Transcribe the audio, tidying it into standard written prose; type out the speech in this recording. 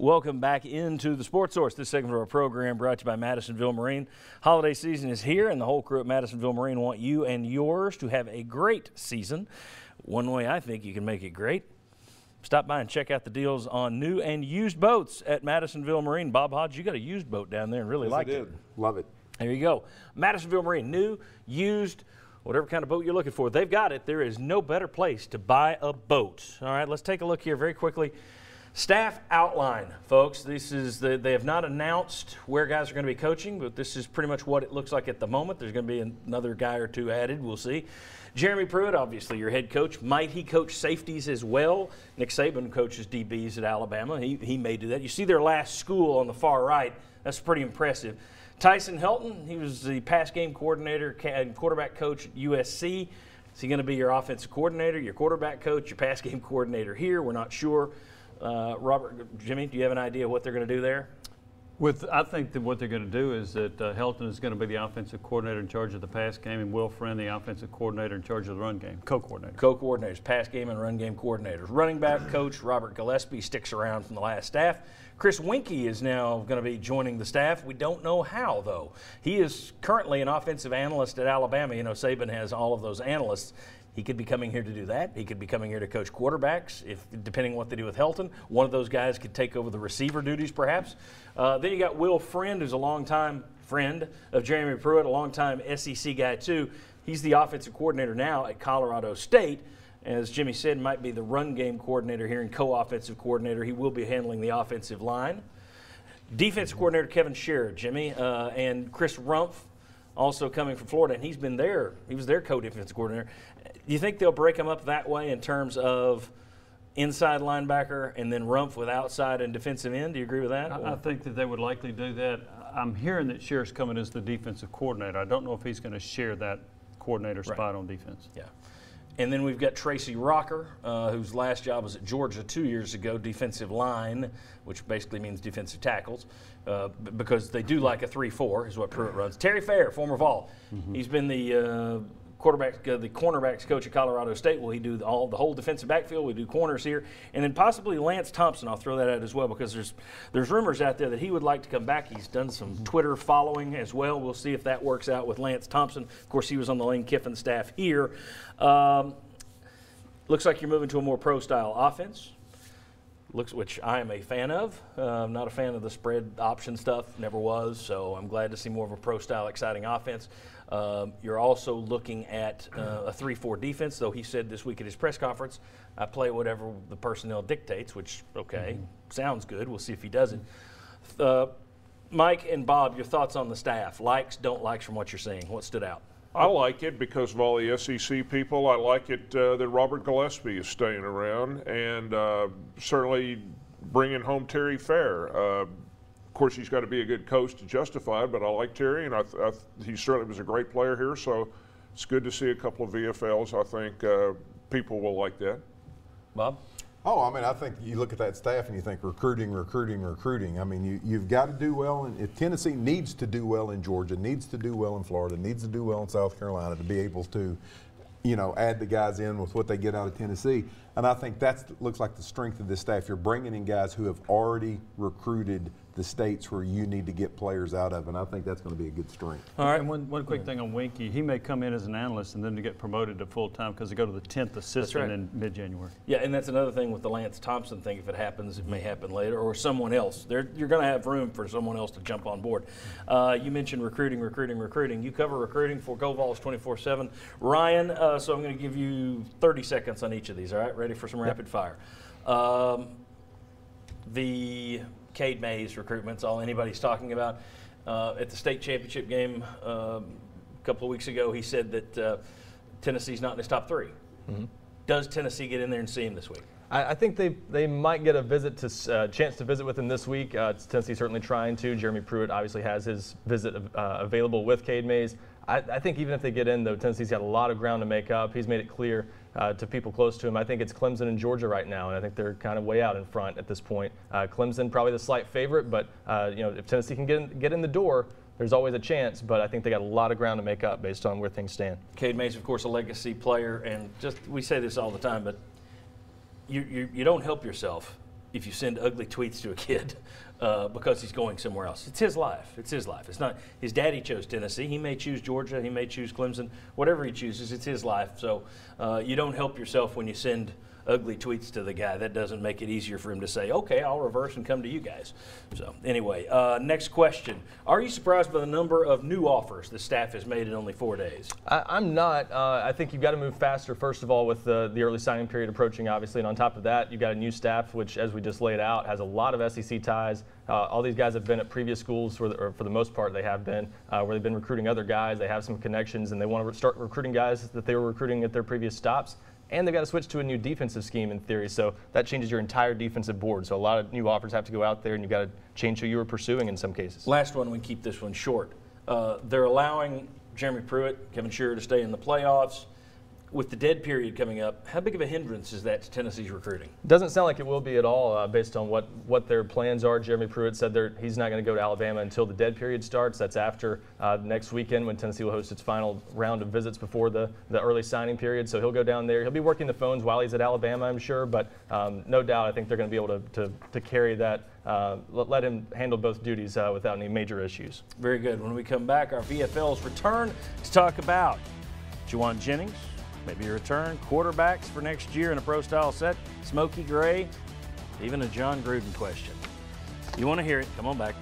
Welcome back into the Sports Source. This segment of our program brought to you by Madisonville Marine. Holiday season is here, and the whole crew at Madisonville Marine want you and yours to have a great season. One way I think you can make it great, stop by and check out the deals on new and used boats at Madisonville Marine. Bob Hodge, you got a used boat down there and really liked it. Love it. There you go. Madisonville Marine, new, used, whatever kind of boat you're looking for, they've got it. There is no better place to buy a boat. All right, let's take a look here very quickly. Staff outline, folks. This is they have not announced where guys are going to be coaching, but this is pretty much what it looks like at the moment. There's going to be another guy or two added. We'll see. Jeremy Pruitt, obviously your head coach. Might he coach safeties as well? Nick Saban coaches DBs at Alabama. He may do that. You see their last school on the far right. That's pretty impressive. Tyson Helton, he was the pass game coordinator and quarterback coach at USC. Is he going to be your offensive coordinator, your quarterback coach, your pass game coordinator here? We're not sure. Robert, Jimmy, do you have an idea what they're going to do there? I think that what they're going to do is that Helton is going to be the offensive coordinator in charge of the pass game, and Will Friend the offensive coordinator in charge of the run game, co-coordinator. Co-coordinators, pass game and run game coordinators. Running back coach Robert Gillespie sticks around from the last staff. Chris Winkie is now going to be joining the staff. We don't know how, though. He is currently an offensive analyst at Alabama. You know, Saban has all of those analysts. He could be coming here to do that. He could be coming here to coach quarterbacks, depending on what they do with Helton. One of those guys could take over the receiver duties, perhaps. Then you got Will Friend, who's a longtime friend of Jeremy Pruitt, a longtime SEC guy, too. He's the offensive coordinator now at Colorado State. As Jimmy said, might be the run game coordinator here and co-offensive coordinator. He will be handling the offensive line. Defensive coordinator Kevin Sherrod, Jimmy, and Chris Rumpf, also coming from Florida, and he was their co-defensive coordinator. Do you think they'll break them up that way in terms of inside linebacker and then Rumpf with outside and defensive end? Do you agree with that? I think that they would likely do that. I'm hearing that Sherrod's coming as the defensive coordinator. I don't know if he's going to share that coordinator spot on defense. Yeah. And then we've got Tracy Rocker, whose last job was at Georgia 2 years ago, defensive line, which basically means defensive tackles, because they do like a 3-4 is what Pruitt runs. Terry Fair, former Vol. He's been the cornerbacks coach at Colorado State. Will he do the whole defensive backfield? We do corners here. And then possibly Lance Thompson. I'll throw that out as well because there's rumors out there that he would like to come back. He's done some Twitter following as well. We'll see if that works out with Lance Thompson. Of course, he was on the Lane Kiffin staff here. Looks like you're moving to a more pro-style offense. Which I am a fan of. I'm not a fan of the spread option stuff, never was, so I'm glad to see more of a pro-style, exciting offense. You're also looking at a 3-4 defense, though he said this week at his press conference, I play whatever the personnel dictates, which, okay, sounds good. We'll see if he does it. Mike and Bob, your thoughts on the staff? Likes, don't likes from what you're seeing. What stood out? I like it because of all the SEC people. I like it that Robert Gillespie is staying around, and certainly bringing home Terry Fair. Of course, he's got to be a good coach to justify it, but I like Terry, and he certainly was a great player here, so it's good to see a couple of VFLs. I think people will like that. Bob? Oh, I mean, I think you look at that staff and you think recruiting. I mean, you've got to do well. And if Tennessee needs to do well in Georgia, needs to do well in Florida, needs to do well in South Carolina to be able to, add the guys in with what they get out of Tennessee. And I think that looks like the strength of this staff. You're bringing in guys who have already recruited the states where you need to get players out of, and I think that's going to be a good strength. All right, and one quick thing on Winkie. He may come in as an analyst and then to get promoted to full-time because they go to the 10th assistant in mid-January. Yeah, and that's another thing with the Lance Thompson thing. If it happens, it may happen later, or someone else. You're going to have room for someone else to jump on board. You mentioned recruiting. You cover recruiting for GoVols 24/7. Ryan, so I'm going to give you 30 seconds on each of these, all right? Ready for some rapid fire. The Cade Mays recruitment's all anybody's talking about. At the state championship game a couple of weeks ago, he said that Tennessee's not in his top 3. Does Tennessee get in there and see him this week? I think they might get a chance to visit with him this week. Tennessee certainly trying to. Jeremy Pruitt obviously has his visit available with Cade Mays. I think even if they get in, though, Tennessee's got a lot of ground to make up. He's made it clear to people close to him. I think it's Clemson and Georgia right now, and I think they're kind of way out in front at this point. Clemson probably the slight favorite, but if Tennessee can get in the door, there's always a chance, but I think they got a lot of ground to make up based on where things stand. Cade Mays, of course, a legacy player, and we say this all the time, but you don't help yourself if you send ugly tweets to a kid because he's going somewhere else. It's his life. It's his life. It's not his daddy chose Tennessee. He may choose Georgia. He may choose Clemson. Whatever he chooses, it's his life. So you don't help yourself when you send ugly tweets to the guy. That doesn't make it easier for him to say, okay, I'll reverse and come to you guys. So anyway, next question. Are you surprised by the number of new offers the staff has made in only 4 days? I'm not. I think you've got to move faster, first of all, with the early signing period approaching, obviously. And on top of that, you've got a new staff, which, as we just laid out, has a lot of SEC ties. All these guys have been at previous schools, or for the most part they have been, where they've been recruiting other guys. They have some connections, and they want to start recruiting guys that they were recruiting at their previous stops. And they've got to switch to a new defensive scheme in theory, so that changes your entire defensive board. So a lot of new offers have to go out there, and you've got to change who you were pursuing in some cases. Last one, we keep this one short. They're allowing Jeremy Pruitt, Kevin Sherrer to stay in the playoffs. With the dead period coming up, how big of a hindrance is that to Tennessee's recruiting? Doesn't sound like it will be at all based on what their plans are. Jeremy Pruitt said he's not going to go to Alabama until the dead period starts. That's after next weekend when Tennessee will host its final round of visits before the early signing period. So he'll go down there. He'll be working the phones while he's at Alabama, I'm sure. But no doubt I think they're going to be able to carry that, let him handle both duties without any major issues. Very good. When we come back, our VFLs return to talk about Jauan Jennings, maybe a return, quarterbacks for next year in a pro-style set, Smokey Gray, even a John Gruden question. You want to hear it? Come on back.